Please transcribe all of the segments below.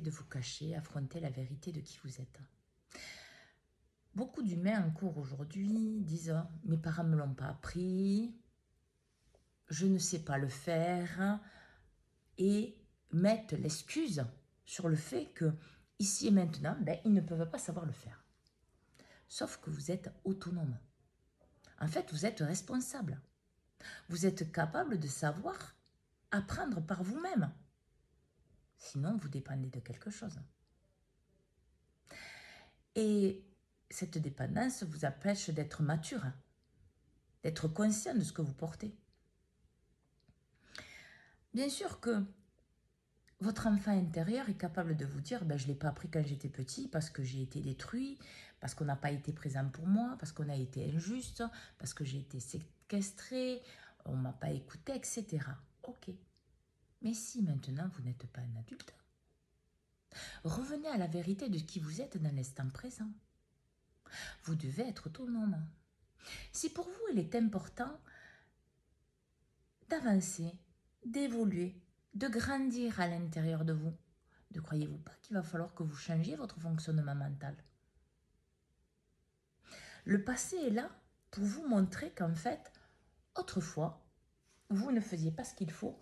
de vous cacher, affronter la vérité de qui vous êtes. Beaucoup d'humains en cours aujourd'hui disent « mes parents ne me l'ont pas appris, je ne sais pas le faire » et mettent l'excuse sur le fait que ici et maintenant, ils ne peuvent pas savoir le faire. Sauf que vous êtes autonome. En fait, vous êtes responsable. Vous êtes capable de savoir apprendre par vous-même. Sinon, vous dépendez de quelque chose. Et cette dépendance vous empêche d'être mature, d'être conscient de ce que vous portez. Bien sûr que votre enfant intérieur est capable de vous dire « je ne l'ai pas appris quand j'étais petit parce que j'ai été détruit, parce qu'on n'a pas été présent pour moi, parce qu'on a été injuste, parce que j'ai été séquestré, on ne m'a pas écouté, etc. » Ok. Mais si maintenant vous n'êtes pas un adulte, revenez à la vérité de qui vous êtes dans l'instant présent. Vous devez être autonome. Si pour vous il est important d'avancer, d'évoluer, de grandir à l'intérieur de vous, ne croyez-vous pas qu'il va falloir que vous changiez votre fonctionnement mental? Le passé est là pour vous montrer qu'en fait, autrefois, vous ne faisiez pas ce qu'il faut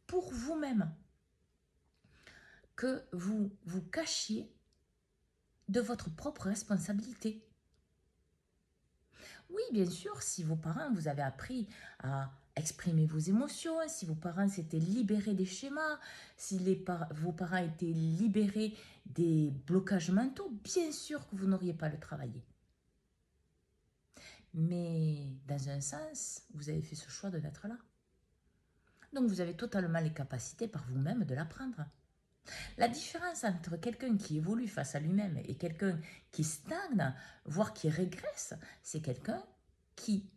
pour vous-même, que vous vous cachiez de votre propre responsabilité. Oui, bien sûr, si vos parents vous avaient appris à exprimer vos émotions, si vos parents s'étaient libérés des schémas, si vos parents étaient libérés des blocages mentaux, bien sûr que vous n'auriez pas le travailler. Mais dans un sens, vous avez fait ce choix de d'être là. Donc vous avez totalement les capacités par vous-même de l'apprendre. La différence entre quelqu'un qui évolue face à lui-même et quelqu'un qui stagne, voire qui régresse, c'est quelqu'un qui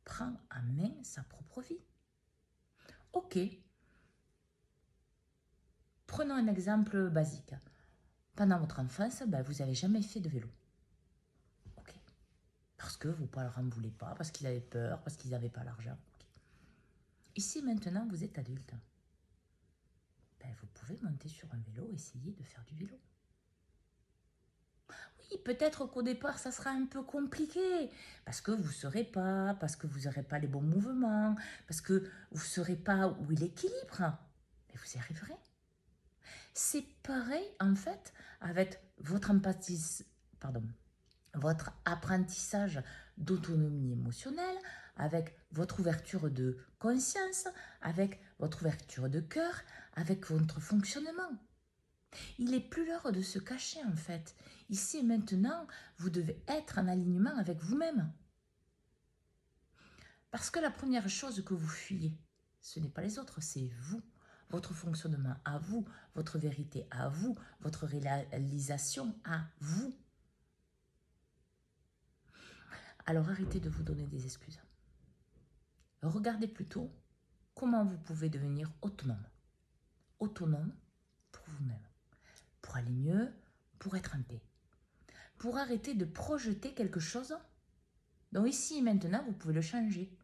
prend en main sa propre vie. Ok. Prenons un exemple basique. Pendant votre enfance, vous n'avez jamais fait de vélo. Ok. Parce que vos parents ne voulaient pas, parce qu'ils avaient peur, parce qu'ils n'avaient pas l'argent. Okay. Ici, maintenant, vous êtes adulte. Vous pouvez monter sur un vélo, essayer de faire du vélo. Oui, peut-être qu'au départ, ça sera un peu compliqué, parce que vous ne saurez pas, parce que vous n'aurez pas les bons mouvements, parce que vous ne saurez pas où est l'équilibre. Mais vous y arriverez. C'est pareil, en fait, avec votre votre apprentissage d'autonomie émotionnelle, avec votre ouverture de conscience, avec votre ouverture de cœur, avec votre fonctionnement. Il n'est plus l'heure de se cacher en fait. Ici et maintenant, vous devez être en alignement avec vous-même. Parce que la première chose que vous fuyez, ce n'est pas les autres, c'est vous. Votre fonctionnement à vous, votre vérité à vous, votre réalisation à vous. Alors arrêtez de vous donner des excuses. Regardez plutôt comment vous pouvez devenir autonome. Autonome pour vous-même. Pour aller mieux, pour être en paix. Pour arrêter de projeter quelque chose. Donc ici et maintenant, vous pouvez le changer.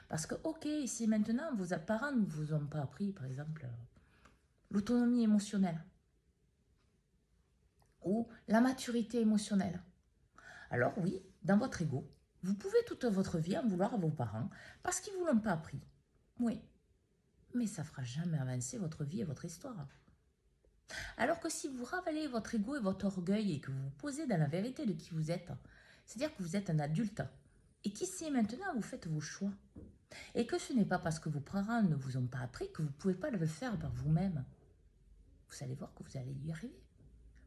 Parce que, ok, ici et maintenant, vos parents ne vous ont pas appris, par exemple, l'autonomie émotionnelle. Ou la maturité émotionnelle. Alors oui, dans votre ego, vous pouvez toute votre vie en vouloir à vos parents parce qu'ils ne vous l'ont pas appris. Oui, mais ça ne fera jamais avancer votre vie et votre histoire. Alors que si vous ravalez votre ego et votre orgueil et que vous vous posez dans la vérité de qui vous êtes, c'est-à-dire que vous êtes un adulte et qu'ici et maintenant vous faites vos choix et que ce n'est pas parce que vos parents ne vous ont pas appris que vous ne pouvez pas le faire par vous-même, vous allez voir que vous allez y arriver.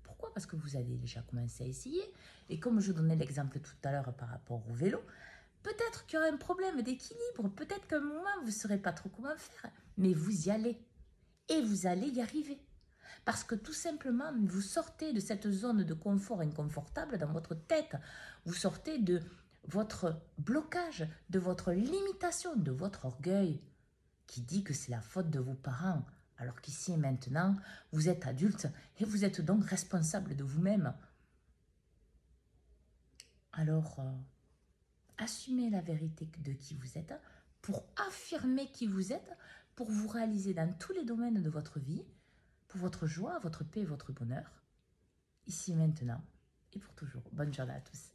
Pourquoi? Parce que vous allez déjà commencer à essayer et comme je donnais l'exemple tout à l'heure par rapport au vélo, peut-être qu'il y aura un problème d'équilibre, peut-être qu'à un moment vous ne saurez pas trop comment faire, mais vous y allez et vous allez y arriver. Parce que tout simplement, vous sortez de cette zone de confort inconfortable dans votre tête. Vous sortez de votre blocage, de votre limitation, de votre orgueil qui dit que c'est la faute de vos parents. Alors qu'ici et maintenant, vous êtes adulte et vous êtes donc responsable de vous-même. Alors, assumez la vérité de qui vous êtes pour affirmer qui vous êtes, pour vous réaliser dans tous les domaines de votre vie, pour votre joie, votre paix et votre bonheur, ici et maintenant et pour toujours. Bonne journée à tous.